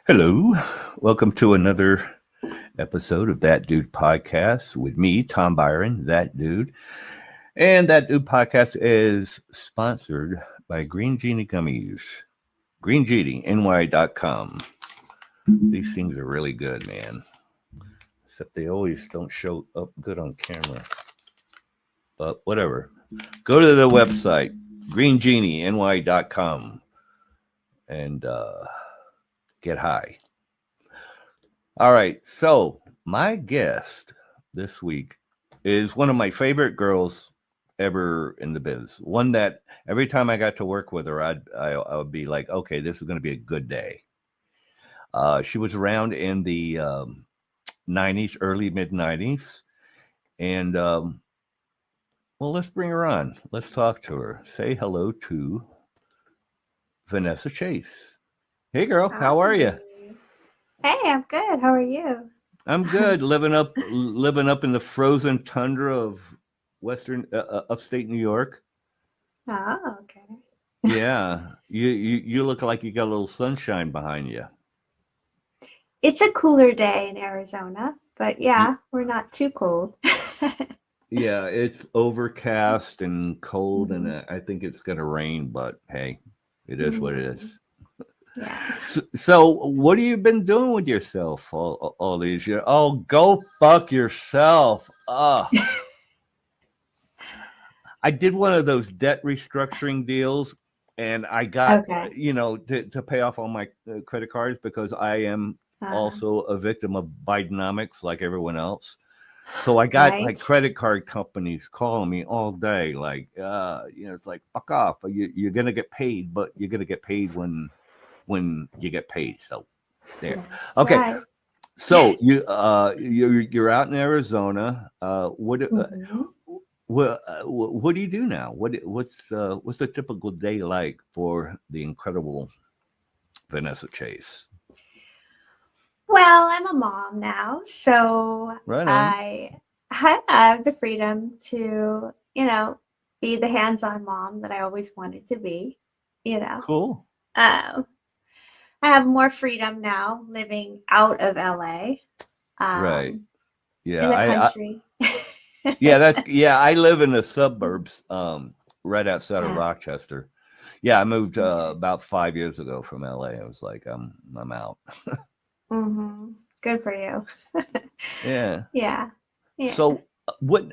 Hello, welcome to another episode of That Dude Podcast with me, Tom Byron, That Dude. And That Dude Podcast is sponsored by Green Genie Gummies, greengenieny.com. These things are really good, man. Except they always don't show up good on camera. But whatever. Go to the website, greengenieny.com, and get high. All right, so my guest this week is one of my favorite girls ever in the biz. One that every time I got to work with her, I would be like, okay, this is going to be a good day. She was around in the 90s, early mid 90s, and well, let's bring her on. Let's talk to her. Say hello to Vanessa Chase. Hey, girl, how are you? Hey, I'm good. How are you? I'm good. living up in the frozen tundra of western upstate New York. Oh, okay. Yeah, you look like you got a little sunshine behind you. It's a cooler day in Arizona, but Y- yeah, we're not too cold. Yeah, it's overcast and cold, and Mhm. I think it's gonna rain. But hey, it is what it is. Mm, yeah. So what have you been doing with yourself all these years? Oh, go fuck yourself. I did one of those debt restructuring deals, and I got, Okay. to pay off all my credit cards because I am Uh, also a victim of Bidenomics like everyone else. So I got like right. credit card companies calling me all day, like, it's like, fuck off. You're gonna get paid, but you're gonna get paid when you get paid. So there. That's Okay. right. So you're out in Arizona. Hmm. What do you do now? What's the typical day like for the incredible Vanessa Chase? Well, I'm a mom now, so Right on. I have the freedom to, be the hands-on mom that I always wanted to be, you know. Cool. Uh, I have more freedom now living out of LA, Right. um, in Yeah. the I country. yeah. I live in the suburbs, right outside of Oh, Rochester. Yeah. I moved okay. about 5 years ago from LA. I was like, I'm out. Hmm. Good for you. Yeah. Yeah. Yeah. So what?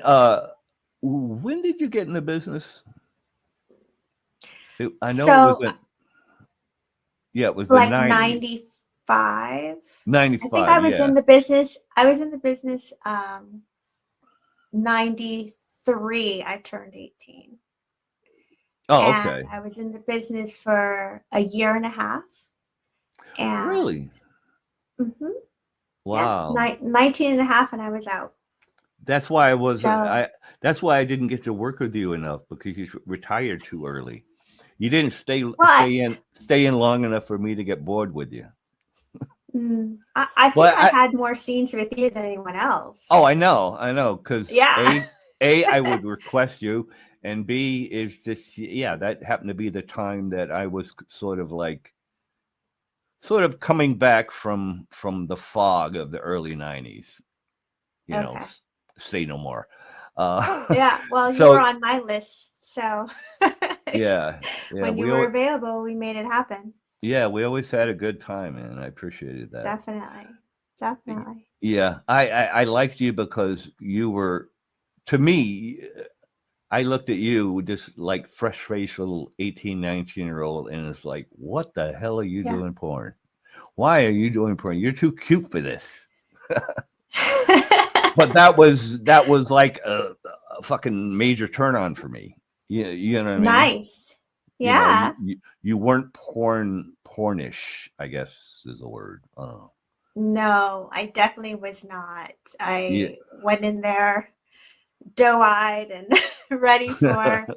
When did you get in the business? I know it So wasn't. Yeah, it was the like '90s. 95. I think 95. Yeah. I was in the business 93. I turned 18. Oh, And okay. I was in the business for a year and a half. And Really? mhm, yeah, Wow. 19 and a half and I was out. That's why I wasn't. So, That's why I didn't get to work with you enough because you retired too early. You didn't well, stay in long enough for me to get bored with you. I think Well, I had more scenes with you than anyone else. oh, I know, because Yeah. I would request you, and B is just yeah, that happened to be the time that I was sort of coming back from the fog of the early '90s. You know, Okay. say no more. Uh, Yeah. Well, you were so on my list. So yeah, yeah, when you were available, we made it happen. we always had a good time, and I appreciated that. Definitely. Definitely. Yeah, I liked you because you were, to me, I looked at you with this like fresh faced little 18, 19-year old, and it's like, what the hell are you Yeah. doing porn? Why are you doing porn? You're too cute for this. But that was like a fucking major turn on for me. You know what I mean? Nice. You know, Yeah. you weren't pornish, I guess is the word. I don't know. No, I definitely was not. Yeah. I went in there doe-eyed and ready for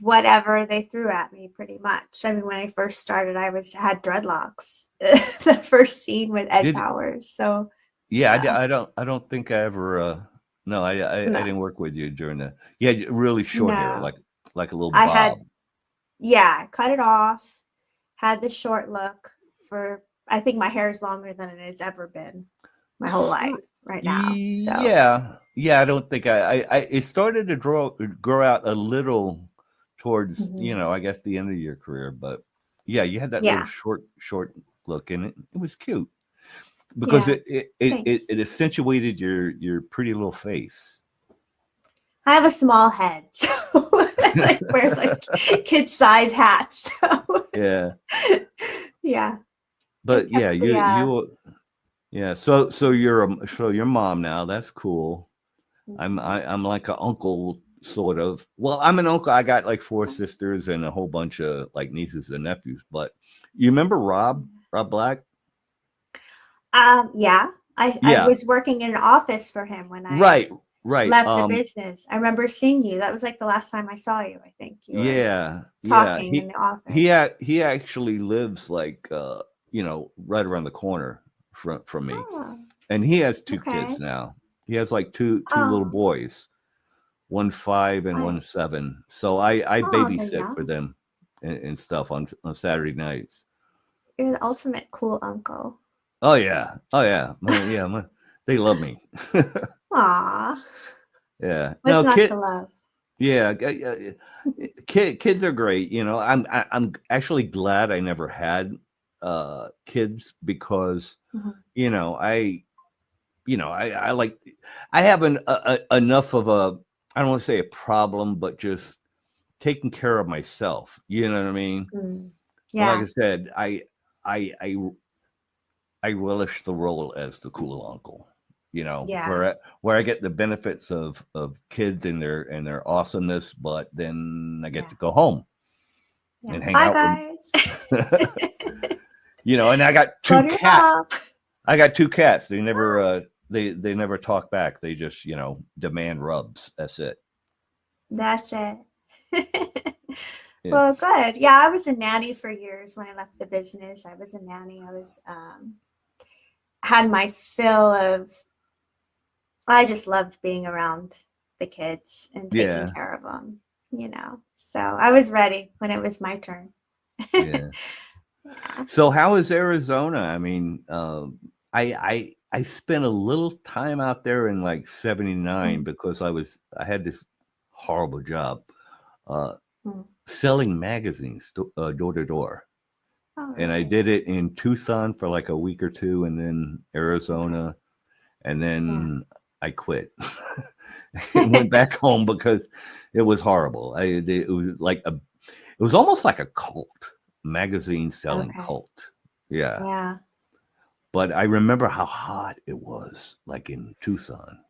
whatever they threw at me pretty much. I mean, when I first started, had dreadlocks. The first scene with Ed Did Powers. So, yeah, yeah. I don't think I ever no, I No. didn't work with you during the you had really short hair, No. like a little I had bob. Yeah, I cut it off, had the short look for I think my hair is longer than it has ever been my whole life right now. So Yeah. I don't think I it started to grow out a little towards, mhm. I guess the end of your career, but yeah, you had that little Yeah, short look, and it was cute because yeah. it Thanks. accentuated your pretty little face. I have a small head, so I like wear like kid size hats. So Yeah, yeah, it but kept yeah, the yeah. So you're so your mom now. That's cool. mhm. I'm like an uncle, sort of. Well, I'm an uncle. I got like four sisters and a whole bunch of like nieces and nephews. But you remember Rob Black? Yeah, I Yeah, was working in an office for him when I right, right. left the business. I remember seeing you. That was like the last time I saw you. I think you were Yeah. talking in the office. He actually lives like right around the corner from me, Oh, and he has two okay. kids now. He has like two little Oh, boys, one 5 and one nice. 7. So I Oh, they're babysit for young. them and stuff on Saturday nights. You're the ultimate cool uncle. Oh yeah, they love me. Aw, Yeah, what's no not to kid. love? Yeah, kids are great. I'm actually glad I never had kids because Mhm. you know I I like I have enough of a, I don't want to say a problem, but just taking care of myself. You know what I mean? Mm. Like I Yeah, said, I I I relish the role as the cool uncle. yeah, Where I get the benefits of kids and their awesomeness, but then I get yeah, to go home yeah. and hang Bye, out with guys. and I got Go two to your cats. mom. I got two cats. They never talk back. They just, demand rubs. That's it. That's it. Yeah. Well, good. Yeah, I was a nanny for years when I left the business. I was a nanny. I was had my fill of. I just loved being around the kids and taking Yeah. care of them. So I was ready when it was my turn. Yeah. Yeah. So how is Arizona? I mean, I spent a little time out there in like '79 Mm, because I had this horrible job uh, mm. selling magazines door to door, Oh, and I really? did it in Tucson for like a week or two, and then Okay. Arizona, and Yeah. then I quit and went back home because it was horrible. It was like it was almost like a cult, magazine selling Okay. cult. Yeah. Yeah. But I remember how hot it was, like in Tucson.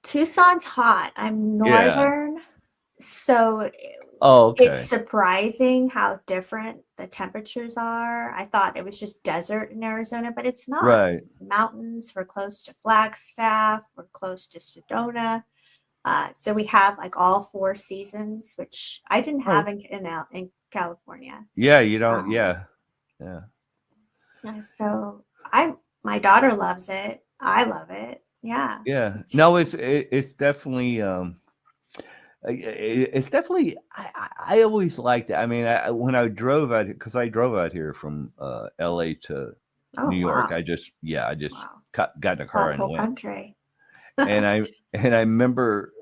Tucson's hot. I'm Yeah. northern, so Oh, it's okay. surprising how different the temperatures are. I thought it was just desert in Arizona, but it's not. Right. It's mountains. We're close to Flagstaff. We're close to Sedona. So we have like all four seasons, which I didn't Oh, have in California. yeah. You don't. Um, Yeah. Yeah. yeah, so my daughter loves it. I love it. Yeah, Yeah. it's No, it's definitely it's definitely I always liked it. I mean, when I drove out because I drove out here from L.A. to oh New York, wow, I just wow, got in the it's car that and whole went. country. And I remember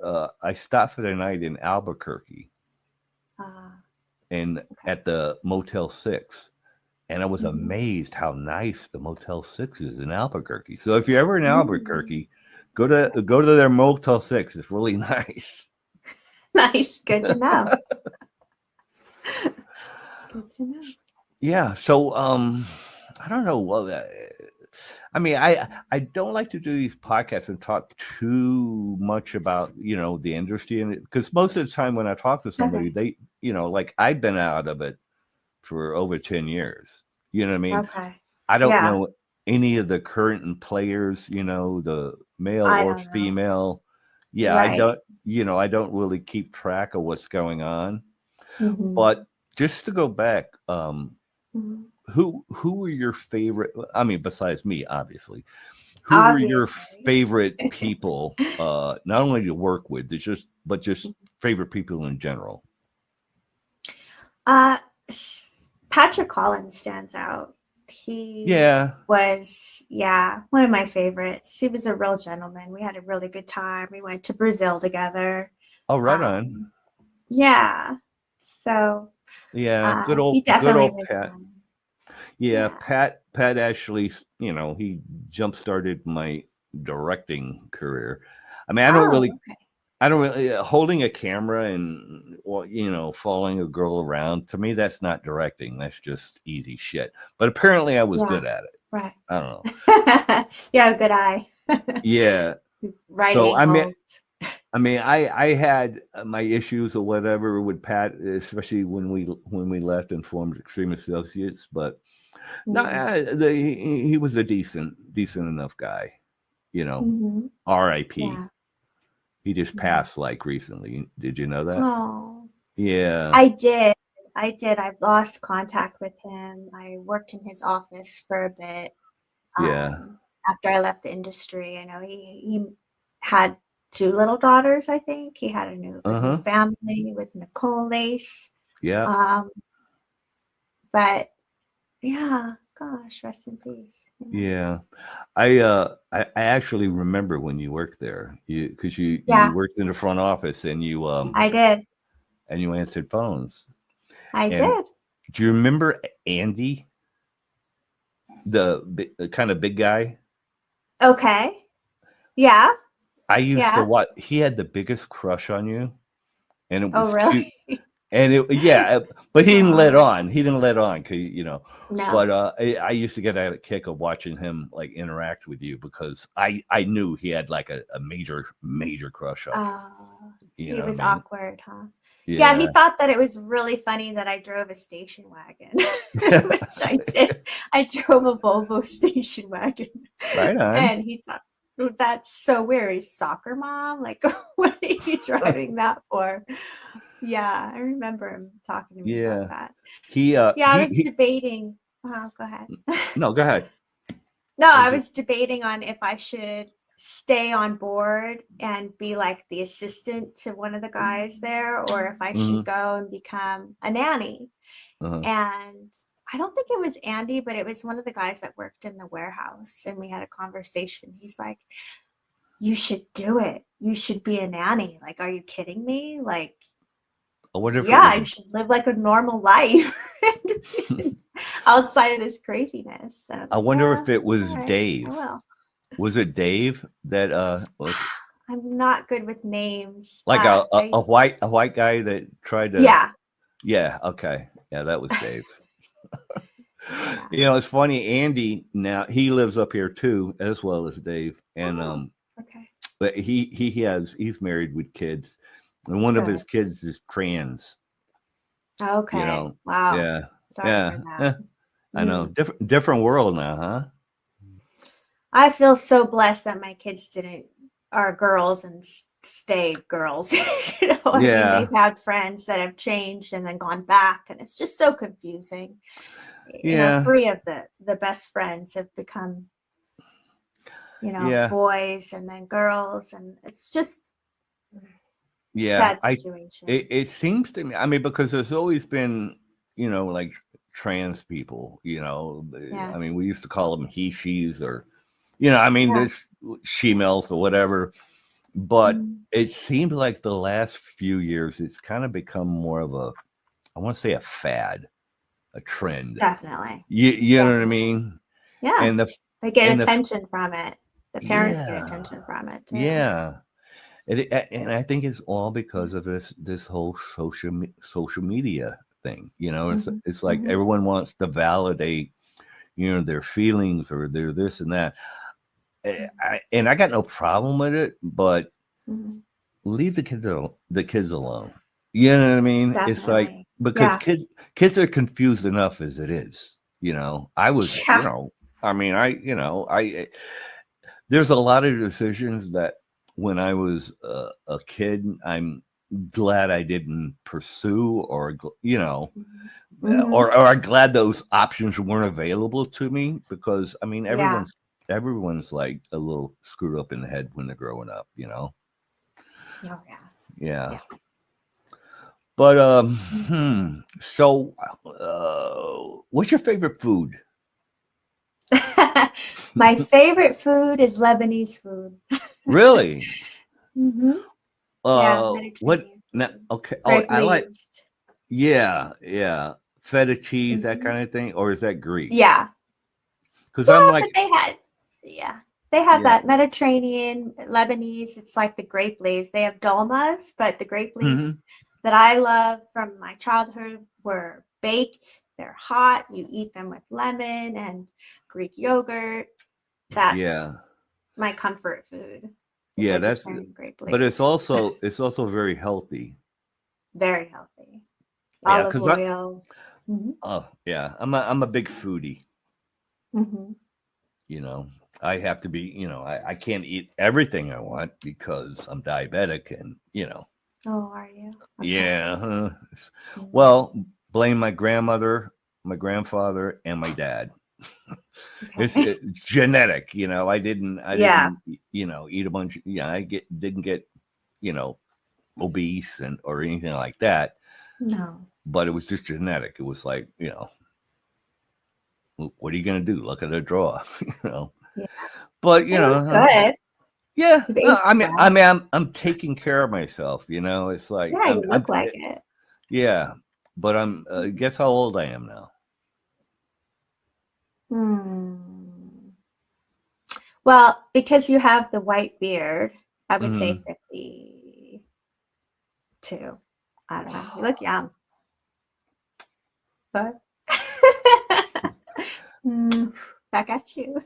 I stopped for the night in Albuquerque uh, and okay. at the Motel 6. And I was Hmm. amazed how nice the Motel 6 is in Albuquerque. So if you're ever in Mm. Albuquerque, go to their Motel 6. It's really nice. Nice, good to know. Good to know. Yeah. So I don't know. Well, I mean, I don't like to do these podcasts and talk too much about the industry, and because most of the time when I talk to somebody, Okay, they like I've been out of it for over 10 years. You know what I mean? okay, I don't yeah. know any of the current players, the male I or don't know. female. Yeah, I Right. don't, I don't really keep track of what's going on. Hmm. But just to go back, Hmm. who were your favorite? I mean, besides me, obviously, who were your Obviously. favorite people? Not only to work with, but just favorite people in general. Uh, Patrick Collins stands out He Yeah. was, yeah, one of my favorites. He was a real gentleman. We had a really good time. We went to Brazil together. Oh, right on. Um, yeah. So Yeah, he good definitely old was Pat. one. Yeah, Yeah. Pat actually, he jump started my directing career. I mean, Oh, okay. I don't really holding a camera and well, following a girl around. To me, that's not directing. That's just easy shit. But apparently, I was Yeah. good at it. Right. I don't know. You have a good eye. Yeah. Right So angles. I had my issues or whatever with Pat, especially when we left and formed Extreme Associates. But no, Mm. he was a decent enough guy. Hmm. R.I.P. Yeah. He just Mhm. passed like recently. Did you know that? Oh, Yeah, I did. I did. I've lost contact with him. I worked in his office for a bit yeah. after I left the industry. I know he had two little daughters, I think. He had a new Uh-huh. family with Nicole Lace. Yeah, Um, but yeah, gosh, rest in peace. You know? yeah. I actually remember when you worked there. Because you Yeah, worked in the front office I did. and you answered phones. I And did. do you remember Andy, the kind of big guy? Okay. Yeah. I used to Yeah. watch. He had the biggest crush on you, and it Oh, was really? cute. And but he didn't let Oh, on. He didn't let on, 'cause. no. But I used to get a kick of watching him like interact with you because I knew he had like a major crush on you. Oh, You he know what I was mean? awkward, huh? Yeah, he Yeah. thought that it was really funny that I drove a station wagon, which I did. I drove a Volvo station wagon, Right on. and he thought, "Oh, that's so weird. He's soccer mom? Like, what are you driving that for?" Yeah, I remember him talking to me about Yeah. that. He Yeah, I was debating. Go ahead. no, go ahead. No, I I was just was debating on if I should stay on board and be like the assistant to one of the guys there, or if I should mhm, go and become a nanny. uh-huh. And I don't think it was Andy, but it was one of the guys that worked in the warehouse. And we had a conversation. He's like, "You should do it. You should be a nanny. Like, are you kidding me? Like, I wonder if it yeah, was you should live like a normal life outside of this craziness." And I'm I like, wonder "Yeah, if it all was right, I Dave. will." Was it Dave that was I'm not good with names. like I a white guy that tried to Yeah, yeah, okay. Yeah, that was Dave. yeah. It's funny, Andy now he lives up here too, as well as Dave. And Oh, okay. but he's married with kids. And one of his Good. kids is trans, you Okay. know. Wow. Yeah. Sorry to Yeah. hear that. Yeah. I know. Mm. Different world now, huh? I feel so blessed that my kids didn't are girls and stay girls. I mean, they've Yeah. had friends that have changed and then gone back, and it's just so confusing. Yeah. Three of the best friends have become, Yeah. boys and then girls, and it's just Yeah. sad I situation. it seems to me, I mean, because there's always been, like trans people, Yeah. I mean, we used to call them he, she's, or, I mean, Yeah. there's she-males or whatever. But Mhm. it seems like the last few years, it's kind of become more of I want to say a fad, a trend. Definitely. You know what I Definitely. mean? Yeah. And They get and the, attention from it. The parents get yeah, attention from it too. yeah. And I think it's all because of this whole social media thing. Mhm. It's like Mhm. everyone wants to validate, their feelings or their this and that. And I got no problem with it, but Mhm. leave the kids alone. You know what I mean? It's like Definitely. because Yeah. kids are confused enough as it is. I was, Yeah. I mean, I there's a lot of decisions that when I was a kid, I'm glad I didn't pursue or Mhm. Mhm. or I'm glad those options weren't available to me because I mean Yeah. everyone's like a little screwed up in the head when they're growing up. Oh, yeah. Yeah. Yeah. But Mhm. so what's your favorite food? My favorite food is Lebanese food. Really? hmm Yeah, What? Mediterranean No, food. okay. Oh, Grape I like. leaves. Yeah, yeah. Feta cheese, that hmm kind of thing, or is that Greek? Yeah. Because I'm Yeah, but like, yeah, they have yeah. that Mediterranean, Lebanese. It's like the grape leaves. They have dolmas, but the grape leaves Hmm. that I love from my childhood were baked. They're hot. You eat them with lemon and Greek yogurt. That's Yeah, my comfort food. The yeah. That's. vegetarian grape But leaves. it's also very healthy. Very healthy. Yeah, Olive because I. oil. hmm Oh, yeah. I'm a big foodie. hmm You know, I have to be. I can't eat everything I want because I'm diabetic, and Oh, are you? Okay. yeah. Mm, Well, blame my grandmother, my grandfather, and my dad. okay. It's genetic. I Yeah. didn't, eat a bunch. Yeah, didn't get, you know, obese and or anything like that. No. But it was just genetic. It was like, what are you gonna do? Look at the draw, you know. Yeah. But Well, you look good. yeah. You've aged I well. mean, I'm taking care of myself. It's like Yeah, you look like it. yeah. But I'm. Guess how old I am now? Hmm. Well, because you have the white beard, I would say Hmm. 52. I don't know. You look young, but Mm, back at you.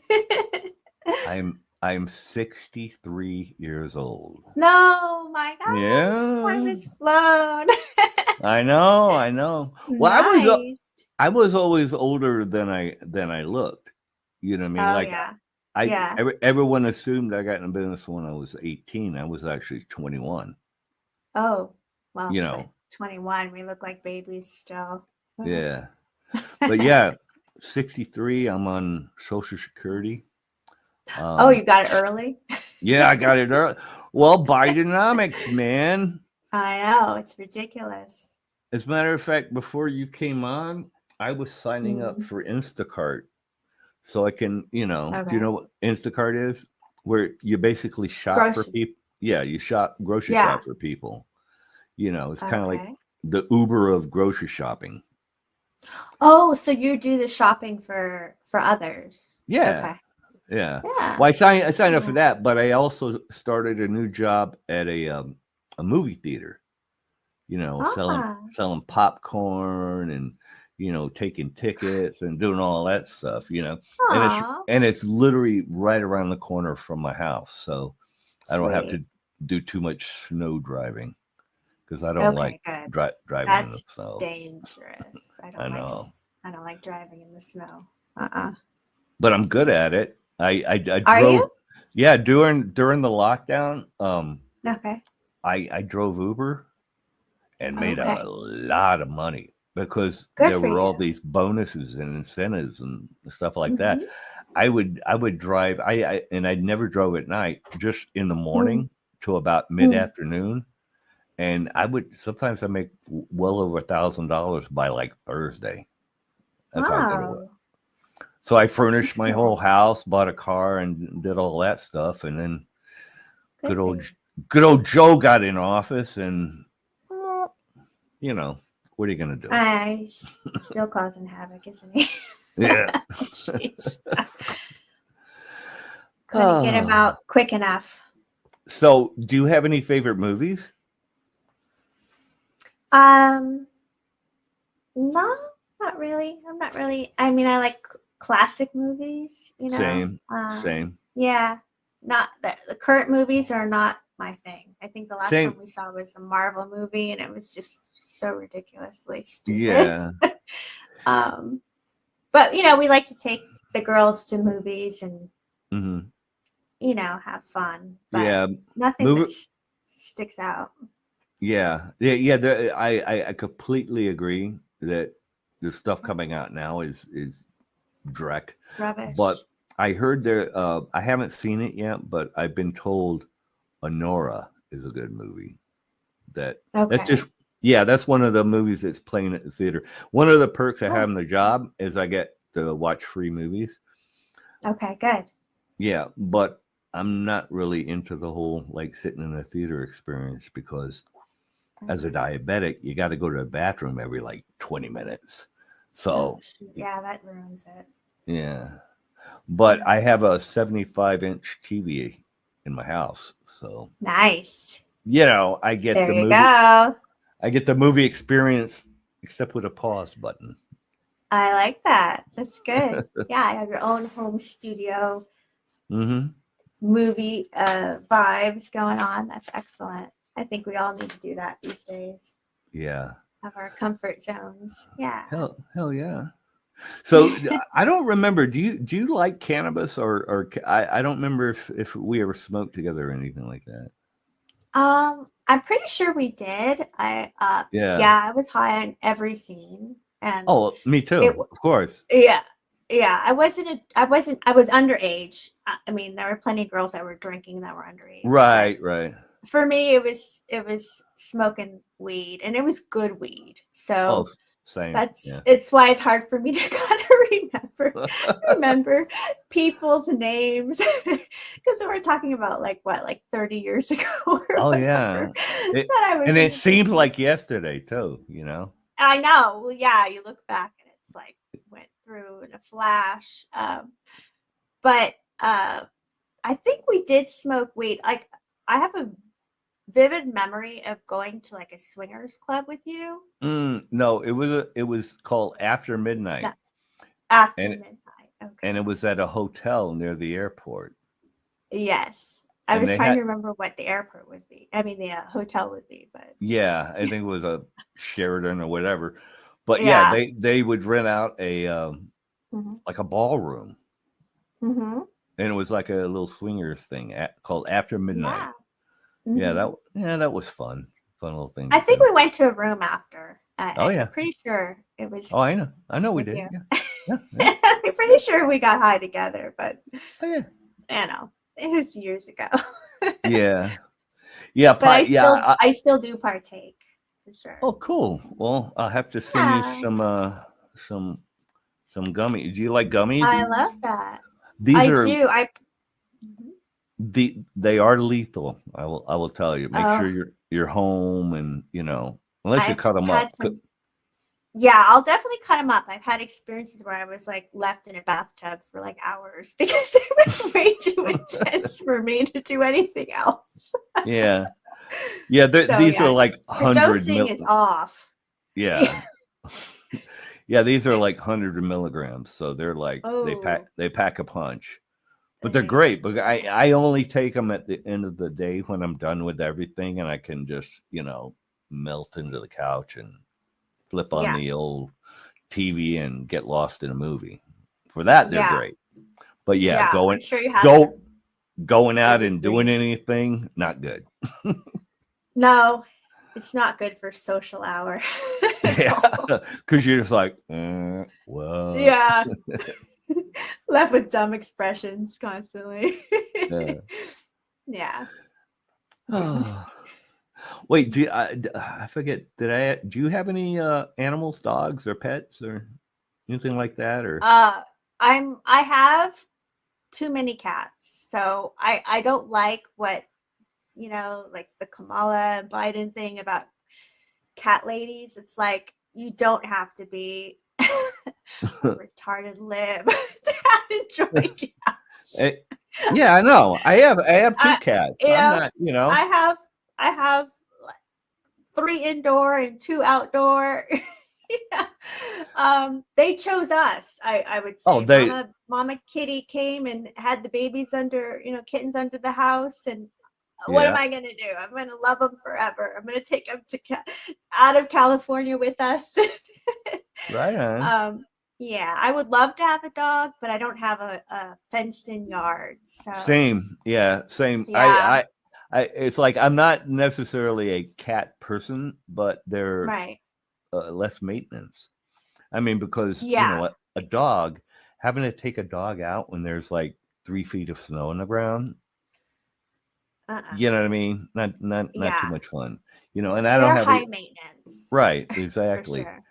I'm 63 years old. No, my gosh, time Yeah, has flown. I know, I know. Well, Nice. I was always older than I looked. You know what I mean? Oh Like yeah. Yeah. everyone assumed I got in business when I was 18. I was actually 21. Oh, well, You but know, 21, we look like babies still. yeah. But yeah, 63. I'm on Social Security. Oh, Um, you got it early? yeah, I got it early. Well, Bidenomics, man. I know, it's ridiculous. As a matter of fact, before you came on, I was signing up Mm, for Instacart so I can, do you okay. know what Instacart is? Where you basically shop for Grocery. people. Yeah, you grocery Yeah. shop for people. It's kind of like Okay. the Uber of grocery shopping. Oh, so you do the shopping for others. Yeah, Okay. yeah. Yeah. Well, I signed up for Yeah. that, but I also started a new job at a movie theater. Selling Ah, selling popcorn and taking tickets and doing all that stuff. And it's aw, and it's literally right around the corner from my house, so I don't have sweet. to do too much snow driving because I don't like Okay, good. driving in the That's snow. dangerous. I know, I don't like driving in the snow. Uh-uh. but I'm It's good dangerous. at it. I Are drove, you? yeah, during the lockdown. Okay. I drove Uber and made a Okay. lot of money because Good there for were all you. these bonuses and incentives and stuff like that. Mm-hmm. I would drive. And I never drove at night, just in the morning to about mid Mm-hmm. afternoon. And I would sometimes I make well over $1,000 by like Thursday. That's how good it was. Wow. So I That's furnished my whole excellent. house, bought a car, and did all that stuff. And then Good good for old you. good old Joe got in office, and you know what are you gonna do? Still causing havoc, isn't he? Yeah. Jeez. Couldn't get him Ah. out quick enough. So, do you have any favorite movies? Um, no, not really. I'm not really. I mean, I like classic movies, you know. Same, same, Yeah, not the current movies are not my thing. I think the last one same. we saw was the Marvel movie, and it was just so ridiculously stupid. Yeah. um, but we like to take the girls to movies and Hmm. have fun, but Yeah. nothing that Movie. sticks out. Yeah. Yeah. Yeah. I completely agree that the stuff coming out now is dreck. It's rubbish. But I heard there. I haven't seen it yet, but I've been told Honora is a good movie. That's just Okay. yeah, that's one of the movies that's playing at the theater. One of the perks I have Oh, in the job is I get to watch free movies. Okay, good. Yeah, but I'm not really into the whole like sitting in a theater experience because as a Mhm. diabetic, you got to go to the bathroom every like 20 minutes. Oh, So, shoot. Yeah, that ruins it. yeah. But I have a 75-inch TV in my house. So, Nice. I get There the you movie go. experience except with a pause button. I like that. That's good. Yeah, I have your own home studio Mhm. movie vibes going on. That's excellent. I think we all need to do that these days. Yeah. Have our comfort zones. Yeah. Hell yeah. So I don't remember. Do you like cannabis I don't remember if we ever smoked together or anything like that. I'm pretty sure we did. I Yeah. yeah, I was high on every scene, and Oh, me too. it Of course. yeah. Yeah, I was underage. I mean, there were plenty of girls that were drinking that were underage, but Right. Right. for me it was smoking weed, and it was good weed. Oh, So same. that's Yeah. it's why it's hard for me to kind of remember people's names because we're talking about like what, like 30 years ago or Oh whatever yeah. It that I was and in it the seems business. like yesterday too. I know. Well, yeah, you look back and it's like went through in a flash. But I think we did smoke weed. Like I have a vivid memory of going to like a swingers club with you. No, it was called After No, Midnight, after and midnight. and it Okay. was at a hotel near the airport, Yes. I and was they trying had to remember what the airport would be. I mean, the hotel would be, but yeah, I think it was a Sheridan or whatever, but yeah, yeah. they would rent out a Hmm. like a ballroom, Hmm. and it was like a little swingers thing called After Midnight. Yeah. Hmm. Yeah, that was fun little thing I to think do. we went to a room after. Oh I'm yeah, pretty sure it was oh I know we with did. you. Yeah, yeah, yeah. I'm pretty sure we got high together, but Oh yeah, you know, it was years ago. yeah, yeah. But Yeah. I still do partake for sure. Oh, cool. Well, I'll have to send you Yeah, some some gummies. Do you like gummies? I love that. These I are do. Mhm. they are lethal. I will tell you. Make Oh, sure you're home and unless you I've cut them had up. some. Yeah, I'll definitely cut them up. I've had experiences where I was like left in a bathtub for like hours because it was way too intense for me to do anything else. Yeah, yeah. So These are yeah, like the 100 dosing mil. is off. Yeah, yeah. These are like 100 milligrams, so they're like Oh, they pack a punch. But they're dang. great. But I only take them at the end of the day when I'm done with everything, and I can just melt into the couch and flip on Yeah, the old TV and get lost in a movie. For that, they're yeah, great. But yeah, yeah. I'm sure you have go some going out vivid and doing dreams. anything, not good. No, it's not good for social hour at Yeah, all. because you're just like, what? Yeah, left with dumb expressions constantly. Uh, Yeah. oh. Wait, I forget? Do you have any animals, dogs, or pets, or anything like that? Or Uh, I have too many cats, so I don't like what like the Kamala and Biden thing about cat ladies. It's like you don't have to be a retarded lib to enjoy cats. Eh, yeah, I know. I have two I cats. you I'm know not. I have I have like 3 indoor and 2 outdoor. Yeah. They chose us. I would Oh, say they. Mama Kitty came and had the babies under, kittens under the house, and what am Yeah. I gonna do? I'm gonna love them forever. I'm gonna take them to out of California with us. Right on. um, yeah, I would love to have a dog, but I don't have a fenced-in yard. So Same. Yeah. Same. yeah, It's like I'm not necessarily a cat person, but they're right. less maintenance. I mean, because Yeah. a dog having to take a dog out when there's like 3 feet of snow on the ground. Uh-uh. You know what I mean? Not too Yeah. much fun. And I don't They're have high a maintenance right for exactly. sure.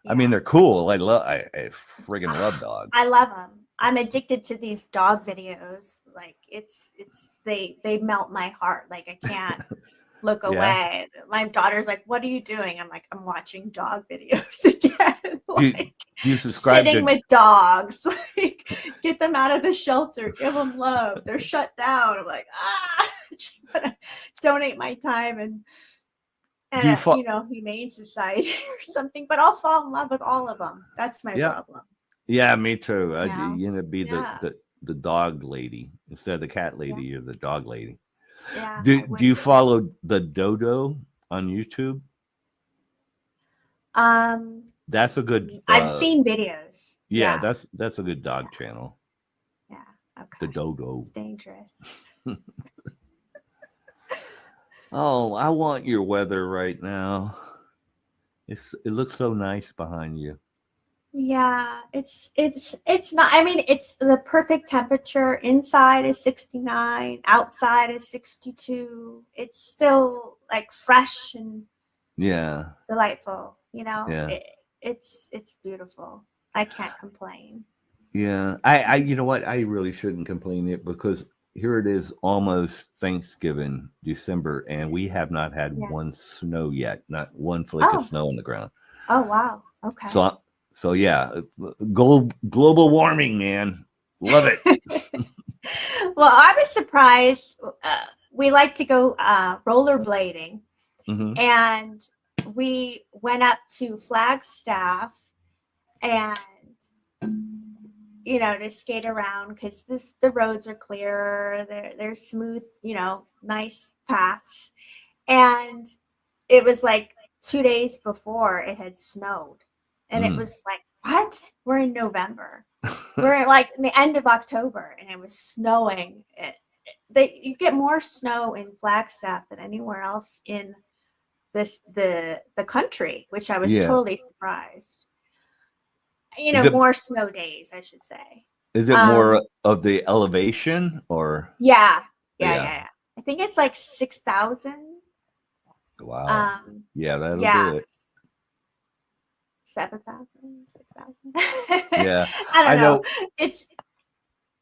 I mean, Yeah. they're cool. I friggin' love I dogs. love them. I'm addicted to these dog videos. Like they melt my heart. Like I can't look Yeah. away. My daughter's like, "What are you doing?" I'm like, "I'm watching dog videos again." Do you, Like do you subscribe sitting to? with dogs. Like get them out of the shelter, give them love. They're shut down. I'm like, I just want to donate my time Do and you follow? humane society or something. But I'll fall in love with all of them. That's my Yeah. problem. Yeah, me too. You know? You know, be Yeah. the dog lady instead of the cat Yeah. lady. You're the dog lady. Yeah. I Do would you be. follow the Dodo on YouTube? Um, That's a good. I've seen videos. Yeah, Yeah. that's a good dog Yeah. channel. Yeah. The Okay. Dodo. It's dangerous. Oh, I want your weather right now. It looks so nice behind you. Yeah, it's not. I mean, it's the perfect temperature. Inside is 69, outside is 62. It's still like fresh and Yeah, delightful. yeah, It's beautiful. I can't complain. yeah. I you know what? I really shouldn't complain it because here it is, almost Thanksgiving, December, and we Yes. have not had Yeah. one snow yet. Not one flake of Oh. snow on the ground. Oh wow. Okay. So, so yeah, global warming, man. Love it. Well, I was surprised. We like to go rollerblading, Hmm. and we went up to Flagstaff and to skate around because the roads are clear. They're smooth, nice paths. And it was like 2 days before it had snowed, and it Mm. was like, what? We're in November. We're like in the end of October, and it was snowing. You get more snow in Flagstaff than anywhere else in the country, which I was Yeah. totally surprised. Is it More snow days, I should say. is it more Um, of the elevation or yeah, yeah, yeah, yeah? yeah. I think it's like 6,000. Wow. Um, Yeah, that'll yeah, do it. 7,000, 6,000. Yeah. I don't I know. know It's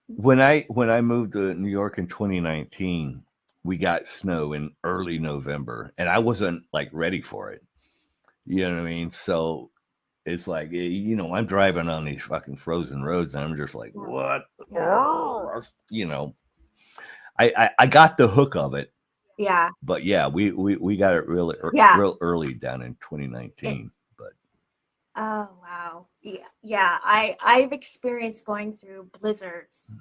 when I moved to New York in 2019, we got snow in early November and I wasn't like ready for it. You know what I mean? So it's like I'm driving on these fucking frozen roads and I'm just like, yeah, what? yeah, I got the hook of it, yeah, but yeah, we got it yeah. real early down in It, 2019. But oh wow, yeah, yeah. I've experienced going through blizzards,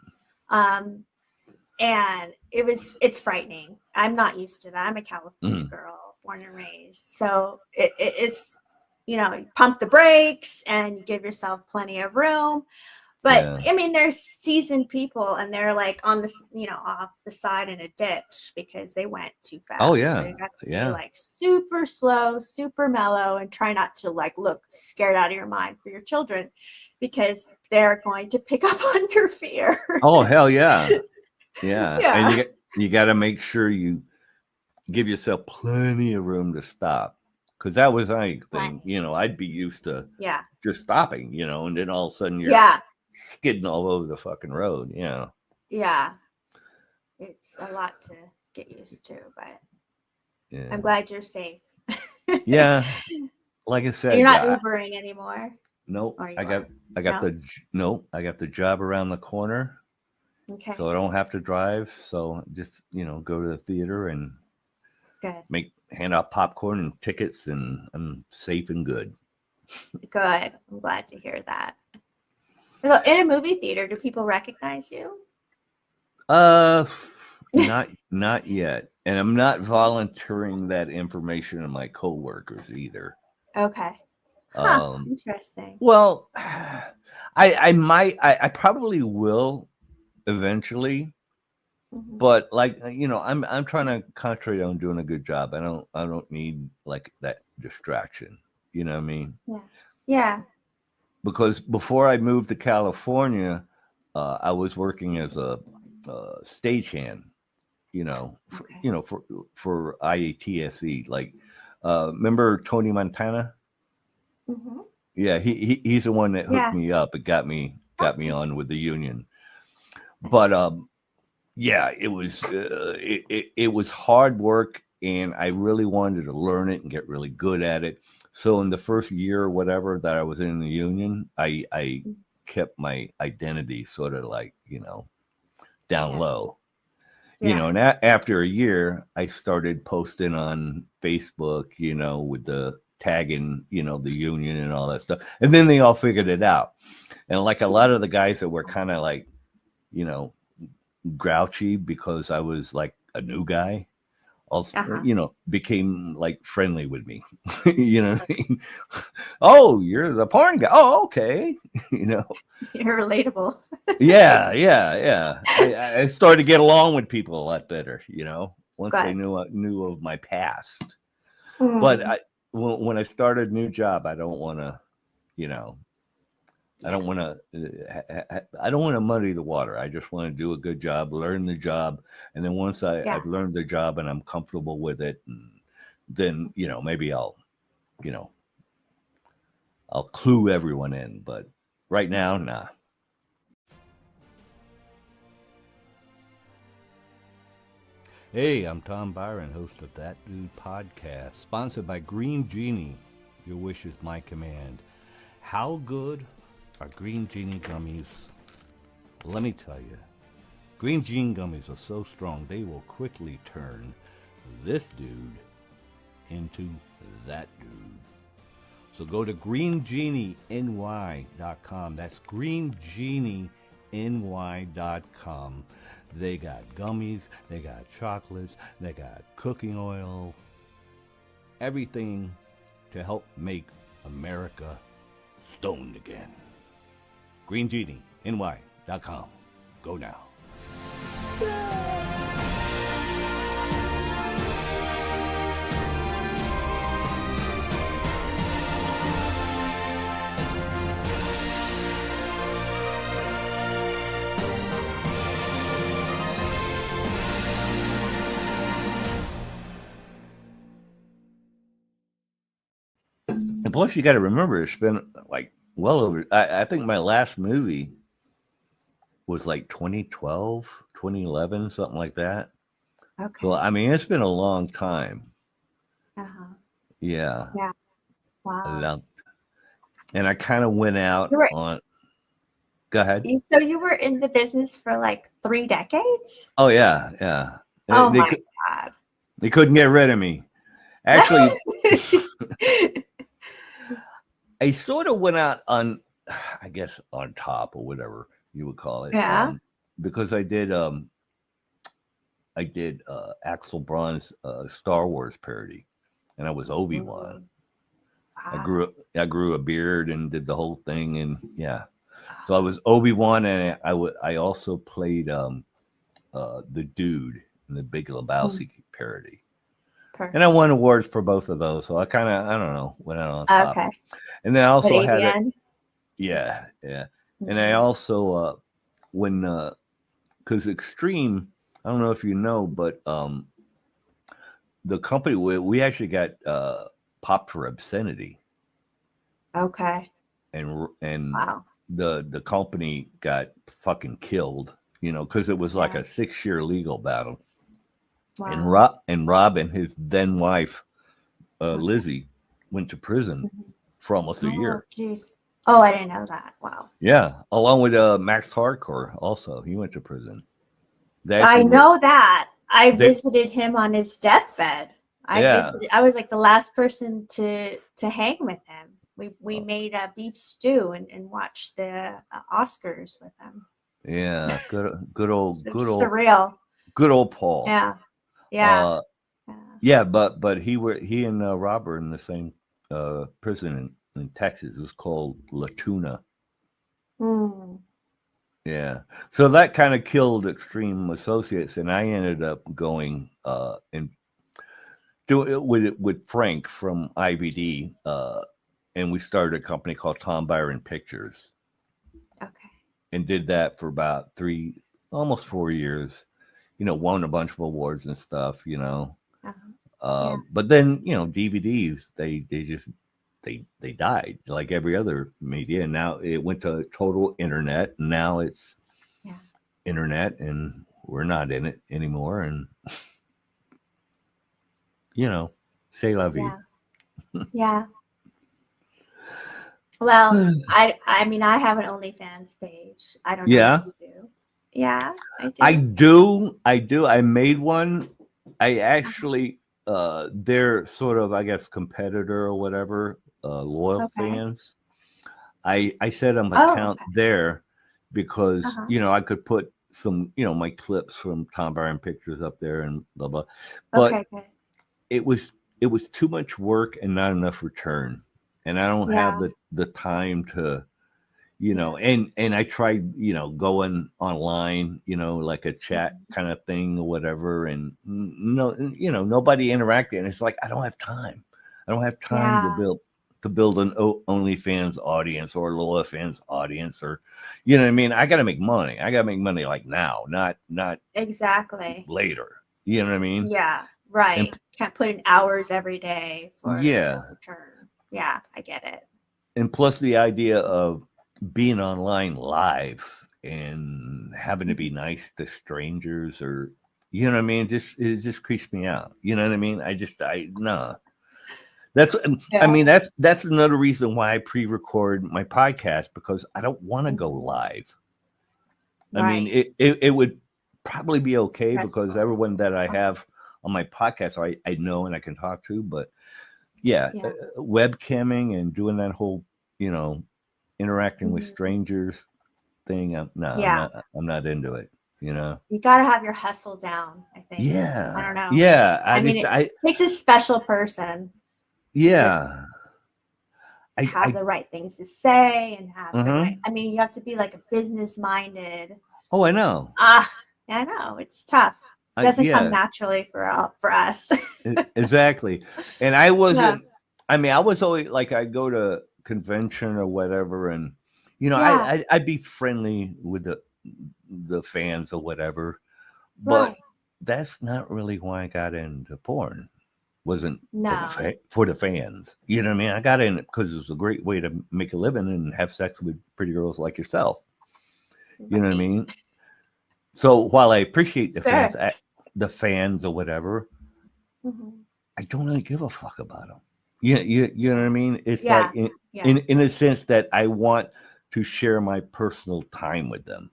um, and it's frightening. I'm not used to that. I'm a California mm, girl, born and raised, so it's you pump the brakes and you give yourself plenty of room. But yeah. I mean, there's seasoned people, and they're like on this, off the side in a ditch because they went too Oh fast. So yeah. you got to be Yeah. like super slow, super mellow, and try not to like look scared out of your mind for your children because they're going to pick up on your fear. Oh hell yeah. Yeah. And Yeah. you got to make sure you give yourself plenty of room to stop. Cuz that was my thing. Plenty. I'd be used to Yeah. just stopping, and then all of a sudden you're Yeah. skidding all over the fucking road. Yeah. It's a lot to get used to, but I'm Yeah. glad you're safe. Yeah. Like I You're said, not yeah. Ubering anymore, Nope. or you I got are? I got No? the no. I got the job around the corner, so Okay. I don't have to drive. So just go to the theater and Good. hand out popcorn and tickets, and I'm safe and good. Good. I'm glad to hear that. So in a movie theater, do people recognize you? Uh, not yet, and I'm not volunteering that information to my coworkers either. Okay. Huh. Um, Interesting. well, I probably will eventually, Mhm. but like I'm trying to concentrate on doing a good job. I don't need like that distraction. You know what I mean? Yeah. Yeah. Because before I moved to California, I was working as a stagehand. Okay. For IATSE. Like, remember Tony Montana? Hmm. Yeah, he's the one that hooked Yeah. me up. It got me got me on with the union. But yeah, it was it was hard work, and I really wanted to learn it and get really good at it. So in the first year or whatever that I was in the union, I kept my identity sort of like, down Yeah. low. Yeah. And after a year, I started posting on Facebook, with the tagging, the union and all that stuff. And then they all figured it out. And like a lot of the guys that were kind of like, you know, grouchy because I was like a new guy, also, became like friendly with me. You know what I mean? Oh, you're the porn guy. Oh, okay. you know, You're relatable. yeah. I started to get along with people a lot better, once they Good. knew of my past. But Mm. when I started a new job, I don't want to, you know, I don't want to. I don't want to muddy the water. I just want to do a good job, learn the job, and then once Yeah. I've learned the job and I'm comfortable with it, and then maybe you know I'll clue everyone in. But right now, nah. Hey, I'm Tom Byron, host of That Dude Podcast, sponsored by Green Genie. Your wish is my command. How good are Green Genie gummies? Let me tell you, Green Genie gummies are so strong they will quickly turn this dude into that dude. So go to greengenieny.com. That's greengenieny.com. They got gummies, they got chocolates, they got cooking oil, everything to help make America stoned again. greengenieny.com. Go now. And plus, you got to remember, it's been like well over. I think my last movie was like 2012, 2011, something like that. Okay. So, I mean, it's been a long time. Uh-huh. Yeah. Yeah. Wow. And I kind of went out You were on. Go ahead. so you were in the business for like 3 decades? Oh, yeah. Oh They, my cou- God. they couldn't get rid of me. Actually, I sort of went out on, I guess, on top or whatever you would call it, Yeah. because I did Axel Braun's Star Wars parody, and I was Obi-Wan. Mm. I Wow. grew a beard and did the whole thing, and yeah. So I was Obi-Wan, and I also played the dude in the Big Lebowski parody. Perfect. And I won awards for both of those. So I kind of, I don't know, went out on top. Okay. And then I also At had it. ABN? Yeah. And I also, because Extreme, I don't know if you know, but the company, we actually got popped for obscenity. Okay. And Wow. the company got fucking killed, because it was like a 6-year legal battle. Wow. And Rob and his then wife, Lizzie, went to prison for almost a year. Jeez. Oh, I didn't know that. Wow. Yeah, along with Max Hardcore, also he went to prison. I know that. I visited him on his deathbed. I was like the last person to hang with him. We made a beef stew and watched the Oscars with him. Yeah, good old surreal. Good old Paul. Yeah. But he and Rob were in the same prison in Texas. It was called La Tuna. Yeah, so that kind of killed Extreme Associates, and I ended up going and do it with Frank from IBD, and we started a company called Tom Byron Pictures. Okay. And did that for about almost 4 years. Won a bunch of awards and stuff. But then DVDs they just they died like every other media, and now it went to total internet. And now it's Yeah. internet, and we're not in it anymore. And you know, say la vie. Yeah. Yeah. Well, I mean I have an OnlyFans page. I don't know if Yeah, you do. Yeah, I I do. do. I do. I made one. I Uh-huh. actually, they're sort of, I guess, competitor or whatever, loyal Okay. fans. I set an Oh, account okay. there because, Uh-huh. I could put some, my clips from Tom Byron pictures up there and blah blah. But Okay, good. it was it was too much work and not enough return, and I don't have Yeah. the time to, Yeah. and I tried, going online, like a chat Mhm. kind of thing or whatever, and no, nobody interacted, and it's like I don't have time. I don't have time Yeah. to build an OnlyFans audience or Lola fans audience, or, you know what I mean. I got to make money. I got to make money like now, not Exactly. later. You know what I mean? Yeah. And Right. Can't put in hours every day for no yeah, return. Yeah, I get it. and plus the idea of being online live and having to be Mhm. nice to strangers, or, you know what I mean, just it just creeps me out. You know what I mean? I no. That's I Yeah. mean that's another reason why I pre-record my podcast, because I don't want to go Mhm. live. I mean, Right. it would probably be okay because Stressful. everyone that I Uh-huh. have on my podcast I know and I can talk to, but yeah, Yeah. webcamming and doing that whole, you know, interacting with Mhm. strangers thing. No, Yeah. I'm not into it. You know. You got to have your hustle down, I think. I don't Yeah, know. yeah. I I mean, just it takes a special person to just yeah. have I the right things to say and have the right. mm-hmm. I mean, you have to be like a business minded. Oh, I know. Ah, I know it's tough. Doesn't come Yeah, naturally for us. exactly. And I Yeah. wasn't. I mean, I was always like, I go to convention or whatever, and Yeah. I'd be friendly with the fans or whatever, but Right. that's not really why I got into porn. Wasn't for No. for the fans. You know what I mean? I got in it because it was a great way to make a living and have sex with pretty girls like yourself. You know what I Right. mean? So while I appreciate Sure. the fans or whatever, Hmm. I don't really give a fuck about them. You know what I Yeah. mean? It's like Yeah. Yeah. in a sense that I want to share my personal time with them.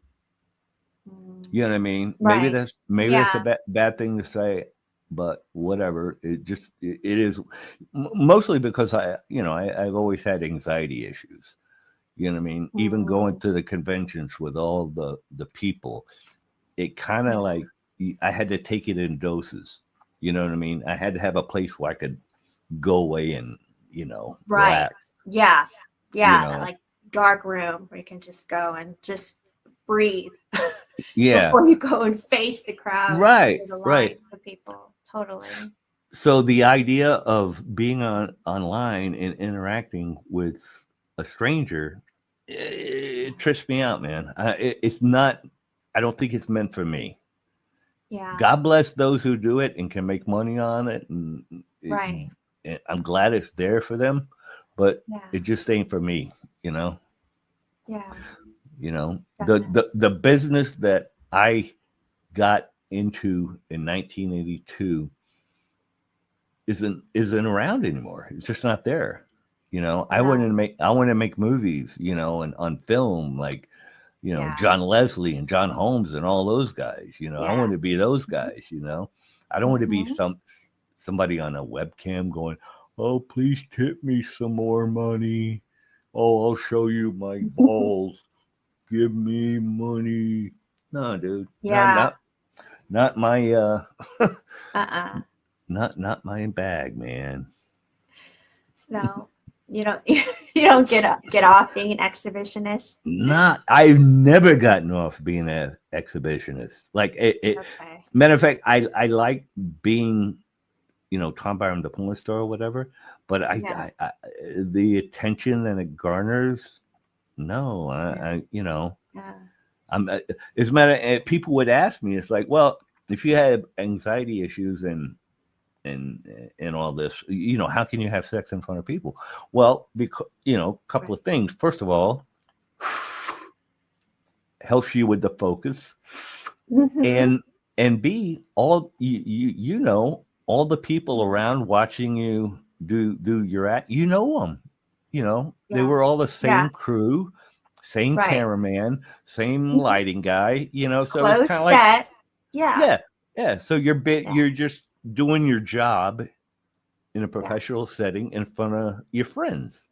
Mm. You know what I mean? Right. Maybe that's a Yeah. bad thing to say, but whatever. It is mostly because I've always had anxiety issues. You know what I mean? Even going Mm. to the conventions with all the people, it kind of Yeah. like I had to take it in doses. You know what I mean? I had to have a place where I could go away and, Right. relax. Yeah. You Yeah. That know? like dark room where you can just go and just breathe Yeah. before you go and face the crowd Right. or the Right. line of people. Totally. So the idea of being online and interacting with a stranger, it trips me out, man. It's not. I don't think it's meant for me. Yeah. God bless those who do it and can make money on it, and Right. I'm glad it's there for them, but Yeah. it just ain't for me. You know. Yeah. The Definitely. the business that I got into in 1982 isn't around anymore. It's just not there. No. I want to make movies, and on film, like, Yeah. John Leslie and John Holmes and all those guys. I Yeah. want to be those Hmm. guys. I don't want to be Hmm. somebody on a webcam going, "Oh, please tip me some more money. Oh, I'll show you my balls. Give me money." No, dude. No, Yeah. not my Uh-uh. not my bag, man. No. You don't you don't get off being an exhibitionist. Not, I've never gotten off being an exhibitionist. Like it Okay. matter of fact, I like being, Tom Byron the porn star or whatever, but Yeah. I the attention that it garners, no, Yeah. Yeah. I'm as a matter, people would ask me, it's like, well, if you had anxiety issues and and all this. How can you have sex in front of people? Well, because a couple Right. of things. First of all, helps you with the focus, Hmm. and B, all all the people around watching you do your act, them. They Yeah. were all the Yeah. same crew, same Right. cameraman, same Mhm. lighting guy, so it's Close kind of like, set. Yeah. yeah, yeah. So Yeah. you're just doing your job in a Yeah. professional setting in front of your friends,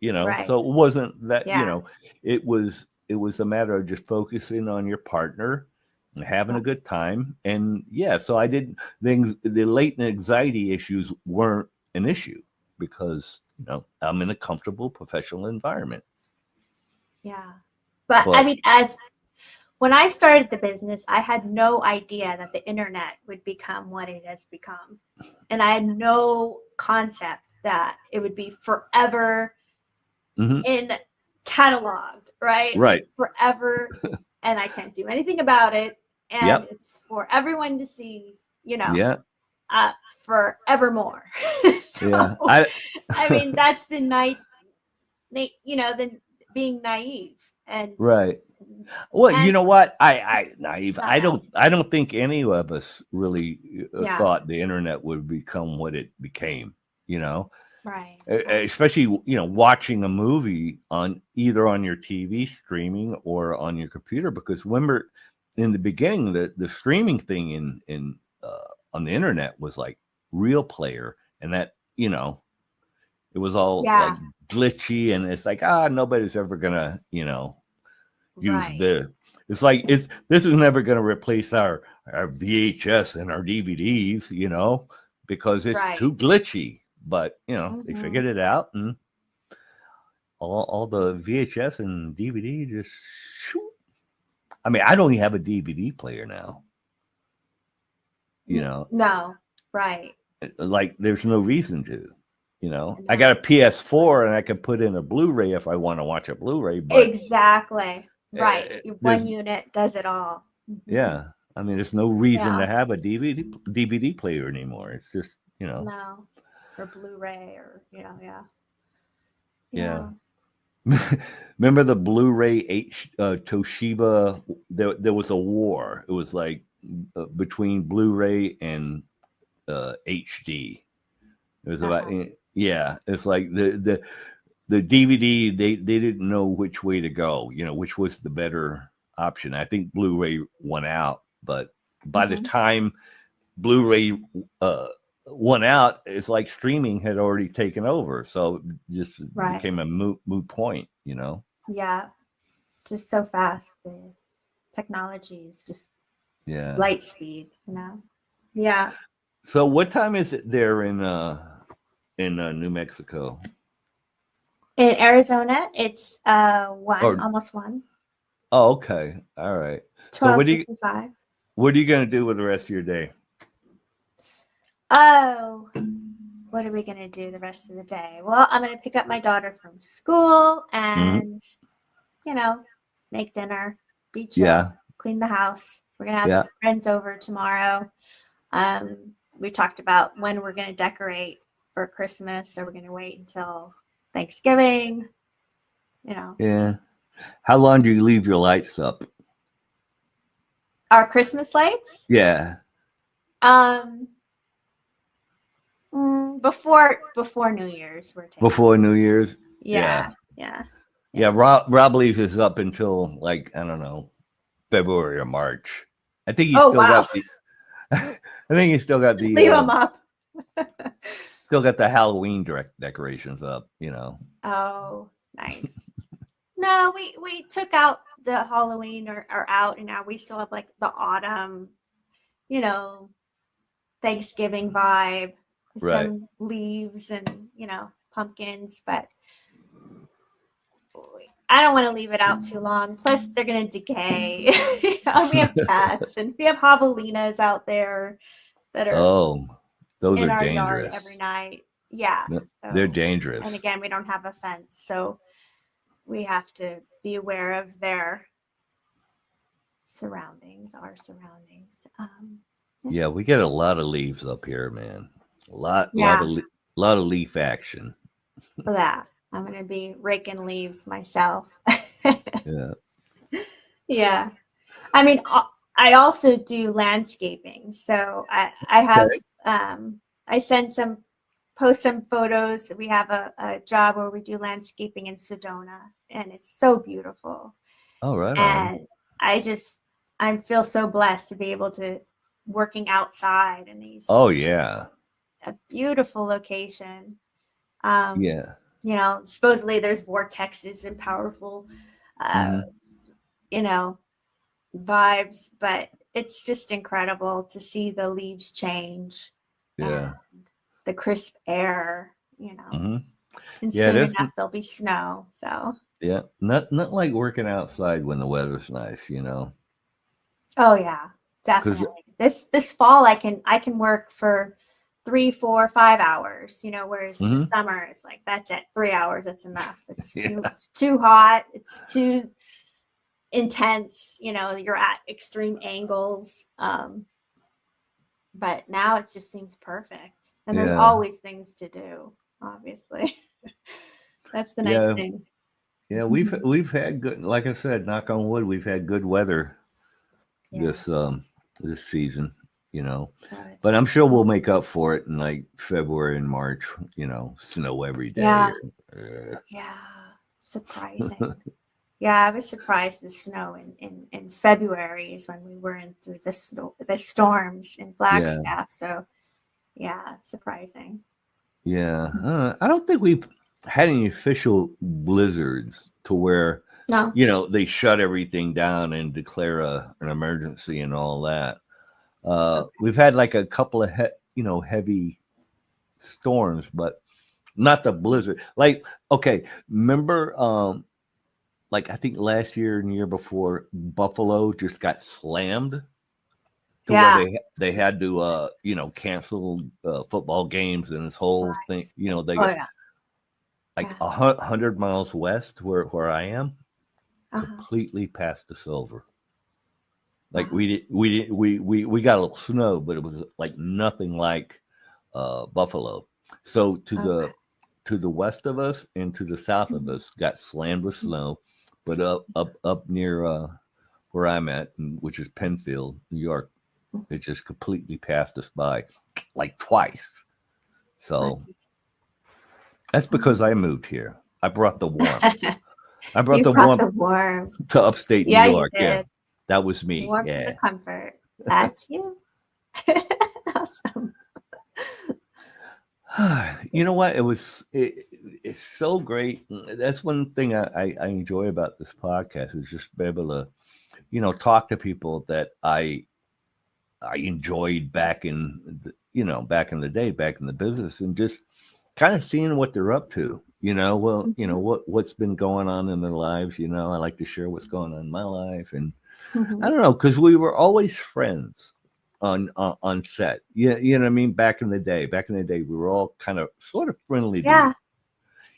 Right. so it wasn't that, Yeah. it was a matter of just focusing on your partner and having a Right. good time. And yeah, so I didn't things the latent anxiety issues weren't an issue because I'm in a comfortable professional environment. Yeah. But I But mean, as when I started the business, I had no idea that the internet would become what it has become. And I had no concept that it would be forever mhm, in cataloged, right? right, Like forever. And I can't do anything about it. And yep, it's for everyone to see, yeah, uh, forevermore. yeah, So, I mean, that's the the being naive and right. Well, you and know what? I naive. not I out. don't think any of us really Yeah. thought the internet would become what it became. You know, Right. Right. Especially watching a movie on either on your TV streaming or on your computer. Because remember, in the beginning, the streaming thing on the internet was like Real Player, and that it was all like Yeah. glitchy, and it's like nobody's ever gonna use Right. the. It's like this is never gonna replace our VHS and our DVDs, because it's Right. too glitchy. But they Hmm. figured it out, and all the VHS and DVD just shoot. I mean, I don't even have a DVD player now. You know, No. Right. like there's no reason to. I got No. a PS4 and I can put in a Blu-ray if I want to watch a Blu-ray, but Exactly. Right. there's One unit does it all. Hmm. yeah. I mean, there's no reason Yeah. to have a DVD player anymore. It's just No. Or Blu-ray or yeah. yeah. Yeah. Remember the Blu-ray Toshiba? There was a war. It was like between Blu-ray and HD. It was about Uh-huh. yeah. It's like the DVD. They didn't know which way to go. Which was the better option. I think Blu-ray won out, but by the Hmm. time Blu-ray uh, won out, it's like streaming had already taken over. So it just Right. became a moot point. Yeah. Just so fast. The technology is just Yeah. light speed. Yeah. So what time is it there in New Mexico? In Arizona, it's one, Or almost one. okay, all right. So 12:55. what are you gonna do with the rest of your day? Oh, what are we going to do the rest of the day? Well, I'm going to pick up my daughter from school Hmm. and, you know, make dinner, be chill, Yeah, clean the house. We're going to have yeah, friends over tomorrow. Um, we talked about when we're going to decorate for Christmas. So we're going to wait until Thanksgiving, you know, yeah. How long do you leave your lights up? our Christmas lights. Yeah, Um, before New Year's, we're taking. before New Year's. Yeah, Yeah, yeah, yeah. yeah. Rob leaves us up until like I don't know February or March. I think he's Oh, still wow. got the. I think he's still got Just leave them up. the Halloween direct decorations up. Oh, nice. No, we took out the Halloween or out, and now we still have like the autumn, you know, Thanksgiving vibe, Right. some leaves and pumpkins, but I don't want to leave it out too long. Plus, they're gonna decay. We have cats and we have javelinas out there that are Oh, those in are our yard every dangerous. night. Yeah. They're So, and dangerous. again, we don't have a fence, so we have to be aware of their surroundings, our surroundings. Yeah, we get a lot of leaves up here, man. A Yeah, lot of leaf action. yeah. I'm gonna be raking leaves myself. Yeah. Yeah. I mean, I also do landscaping. So I have, Okay. I send some, post some photos. We have a job where we do landscaping in Sedona, and it's so beautiful. Oh, right on. And I just, I feel so blessed to be able to working outside in these, Oh, yeah. a beautiful location. Um, Yeah. you know, supposedly there's vortexes and powerful, uh, Hmm. you know, vibes, but it's just incredible to see the leaves change and Yeah. the crisp air, Hmm. and Yeah, soon there's enough there'll be snow. So, yeah, not like working outside when the weather's nice, oh yeah, because definitely. This fall I can work for 3, 4, 5 hours, whereas in the hmm summer it's like that's it, 3 hours, that's enough. It's yeah, too hot, it's too intense, you're at extreme angles. But now it just seems perfect. And there's yeah, always things to do, obviously. That's the nice yeah, thing. yeah. We've had good, like I said, knock on wood, we've had good weather Yeah, this this season, you know. good. But I'm sure we'll make up for it in like February and March, snow every day. Yeah, yeah. Surprising. Yeah, I was surprised the snow in February is when we were in through the storms in Yeah, Flagstaff. So yeah, surprising. yeah. I don't think we've had any official blizzards to where, No. they shut everything down and declare an emergency and all that. Okay. We've had like a couple of heavy storms, but not the blizzard. Like, okay, remember, like I think last year and the year before, Buffalo just got slammed to where Yeah. they had to cancel football games and this whole thing. Right. They Oh got yeah. like Yeah. 100 miles west where I am, Uh-huh. completely passed us over. Like Wow. we got a little snow, but it was like nothing like Buffalo. So Okay. to the west of us and to the south of Mhm. us got slammed with snow, but up near where I'm at, which is Penfield, New York, it just completely passed us by, like twice. So Lucky. that's because I moved here. I brought the warmth. I brought You the brought warmth the warmth. to upstate New Yeah, you York. Yeah, did. that was The me. warmth and the Yeah. comfort. That's you. Awesome. You know what? It's so great. That's one thing I enjoy about this podcast is just be able to, talk to people that I enjoyed back in the day, back in the business, and just kind of seeing what they're up to. Well, Mhm. what's been going on in their lives. I like to share what's going on in my life, and I Mhm. don't know, because we were always friends on set. Yeah, you know what I mean. Back in the day, we were all kind of sort of friendly to you. Yeah,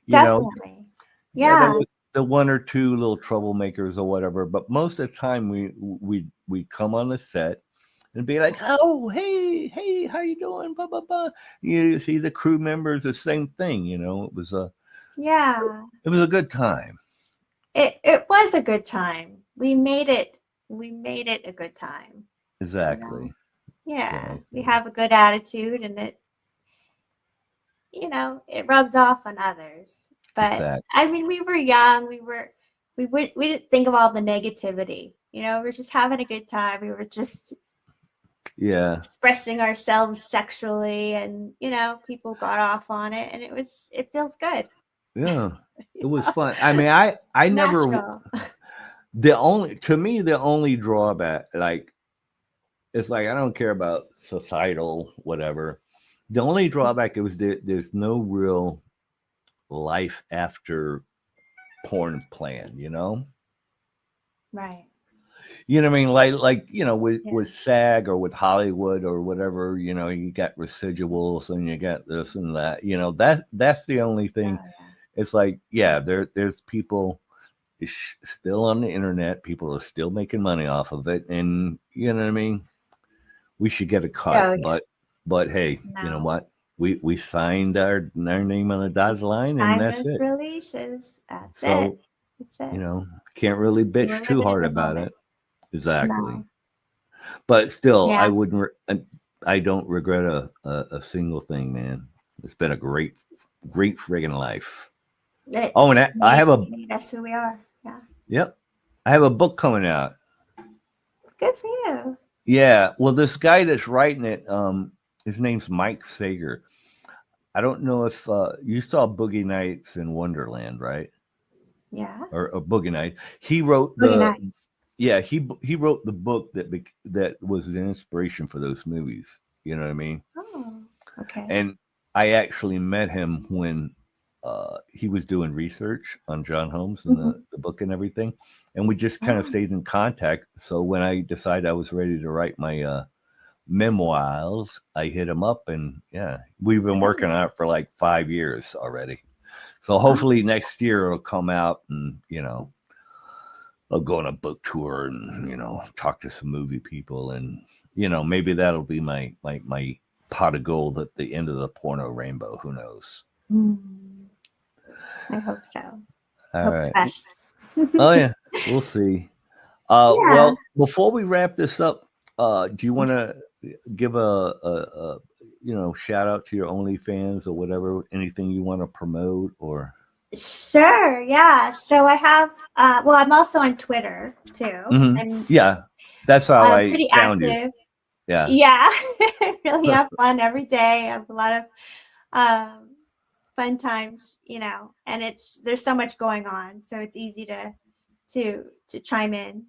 You know, definitely. yeah, there Yeah. was the one or two little troublemakers or whatever, but most of the time we come on the set and be like, "Oh, hey, how you doing?" Blah blah blah. You see the crew members, the same thing. Yeah. It was a good time. It was a good time. We made it a good time, you know. Exactly. Yeah. We Exactly. have a good attitude, and it rubs off on others. But Exactly. I mean, we were young. We didn't think of all the negativity. We were just having a good time. We were just Yeah. expressing ourselves sexually, and people got off on it, and it feels good. Yeah. You It was know? fun. I mean, I never Natural. the only to me the only drawback, like, it's like I don't care about societal whatever. The only drawback is there's no real life after porn plan. Right. You know what I mean? Like Yeah. with SAG or with Hollywood or whatever. You got residuals and you got this and that. That's the only thing. Oh yeah. It's like, yeah, there's people still on the internet. People are still making money off of it, and you know what I mean. we should get a cut. Oh yeah. But hey, you know No. what? We signed our name on the dotted line, and Sign that's those it. releases. That's it. So That's it. you know, can't really bitch We're too living in hard the about moment. it. Exactly. No. But still, I Yeah. wouldn't. I don't regret a single thing, man. It's been a great friggin' life. Oh, and It's I have made us who we are. Yeah. yep, I have a book coming out. Good for you. Yeah, well, this guy that's writing it, his name's Mike Sager. I don't know if you saw Boogie Nights in Wonderland, right? Yeah. Or Boogie Nights. He wrote Boogie the nights. yeah he wrote the book that was the inspiration for those movies. You know what I mean? Oh. Okay. And I actually met him when he was doing research on John Holmes and Mhm. the book and everything, and we just kind of Oh. stayed in contact. So when I decided I was ready to write my memoirs, I hit him up, and yeah, we've been working Really? on it for like 5 years already. So Oh. hopefully next year it'll come out, and I'll go on a book tour and talk to some movie people, and maybe that'll be my pot of gold at the end of the porno rainbow. Who knows? Mm, I hope so. All Hope the right. best. Oh yeah, we'll see. Yeah. Well, before we wrap this up, do you want to give a shout out to your OnlyFans or whatever? Anything you want to promote or? Sure. Yeah. So I have. Well, I'm also on Twitter too. Hmm. I'm Yeah, that's how I pretty found you. active. Yeah. Yeah. Really have fun every day. I have a lot of um, fun times, and there's so much going on, so it's easy to chime in.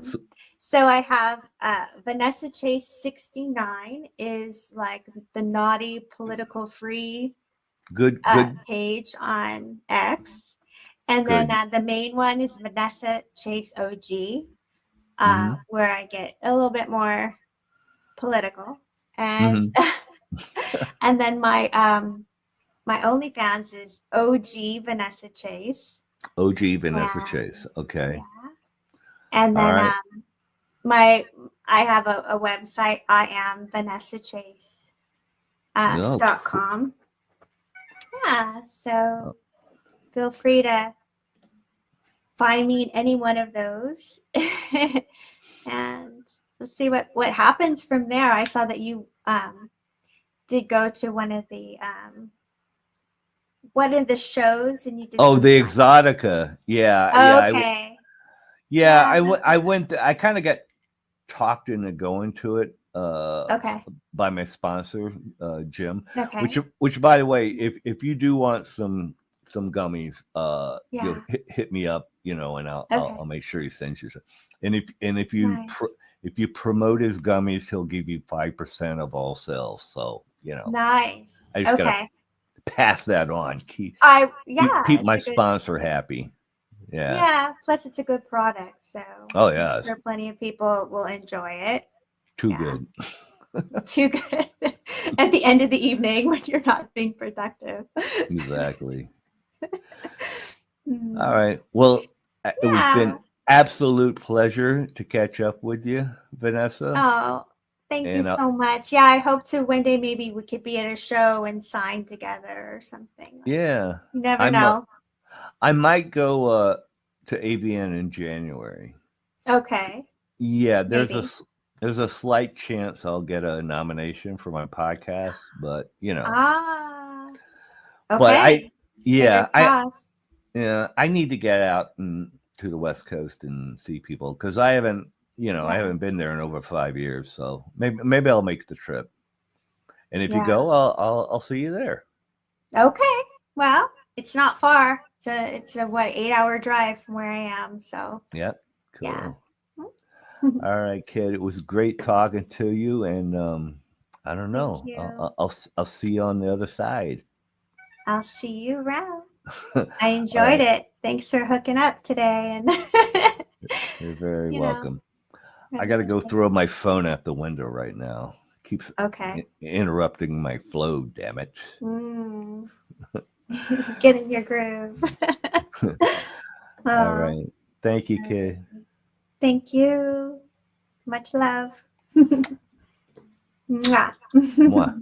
So, So I have Vanessa Chase 69 is like the naughty political free good, page on X, and then good. the main one is Vanessa Chase OG, Hmm. where I get a little bit more political, and Hmm. and then my OnlyFans is OG Vanessa Chase. OG Vanessa Chase. And Okay. yeah. And All then right. my I have a website, I am Vanessa Chase No. .com. Yeah. So feel free to find me in any one of those. And let's see what happens from there. I saw that you did go to one of the shows and you did Oh, some the Exotica. Yeah, yeah, okay. yeah. Yeah. I went. I kind of got talked into going to it Okay. by my sponsor, Jim. Okay. Which, by the way, if you do want some gummies, Yeah. hit me up, and Okay. I'll make sure he sends you some. And Nice. if you promote his gummies, he'll give you 5% of all sales. So Nice. I just gotta Okay. pass that on. Keep Yeah, keep it's my a good sponsor happy. Yeah. yeah, plus it's a good product, so Oh I'm yeah. sure plenty of people will enjoy it. Too Yeah. good. Too good at the end of the evening when you're not being productive. Exactly. Hmm. All right. Well, it was Yeah. been absolute pleasure to catch up with you, Vanessa. Oh, thank you And so much. Yeah, I hope to one day maybe we could be at a show and sign together or something. yeah, You never I'm. know. I might go to AVN in January. Okay, Yeah, maybe. there's a slight chance I'll get a nomination for my podcast, but Ah, but okay. Fingers crossed. I need to get out and to the West Coast and see people because I Yeah. haven't been there in over 5 years. So maybe I'll make the trip. And if you Yeah. go, I'll see you there. Okay. Well, it's not far. It's a what 8-hour drive from where I am. So Yeah, yeah. cool. All right, kid. It was great talking to you, and I don't Thank know. you. I'll see you on the other side. I'll see you around. I All enjoyed right, it. Thanks for hooking up today and you're very you know, welcome. I got to go reminiscing. throw my phone out the window right now. Keeps Okay. interrupting my flow. Damn it. Mm. Get in your groove. All Oh, right. Thank you, kid. thank you. Much love. Mwah. Mwah.